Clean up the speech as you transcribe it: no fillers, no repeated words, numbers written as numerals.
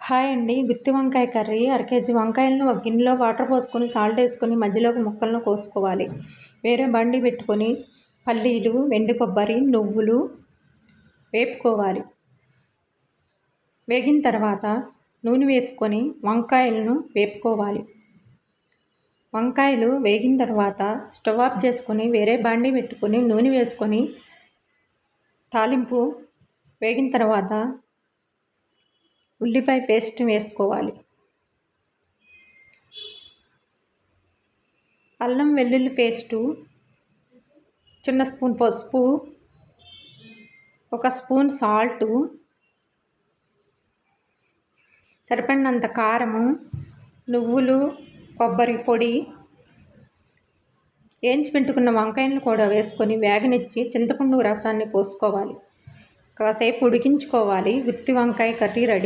Hi అండి. గుత్తి వంకాయ curry. KG వంకాయలను ఒక గిన్నెలో వాటర్ పోసుకొని సాల్ట్ వేసుకొని మధ్యలోకి ముక్కలను కోసుకోవాలి. వేరే బండి పెట్టుకొని పల్లీలు, ఎండు కొబ్బరి, నువ్వులు వేపుకోవాలి. వేగిన తర్వాత నూనె వేసుకొని వంకాయలను వేపుకోవాలి. వంకాయలు వేగిన తర్వాత స్టవ్ ఆఫ్ చేసుకొని వేరే బండి పెట్టుకొని నూనె వేసుకొని తాలింపు వేగిన తర్వాత ఉల్లిపాయ పేస్ట్ వేసుకోవాలి. అల్లం వెల్లుల్లి పేస్టు, చిన్న స్పూన్ పసుపు, ఒక స్పూన్ సాల్టు, సరిపడినంత కారము, నువ్వులు, కొబ్బరి పొడి, వేయించి పెట్టుకున్న వంకాయలను కూడా వేసుకొని వేగనిచ్చి చింతపండు రసాన్ని పోసుకోవాలి. కాసేపు ఉడికించుకోవాలి. గుత్తి వంకాయ కర్రీ రెడీ.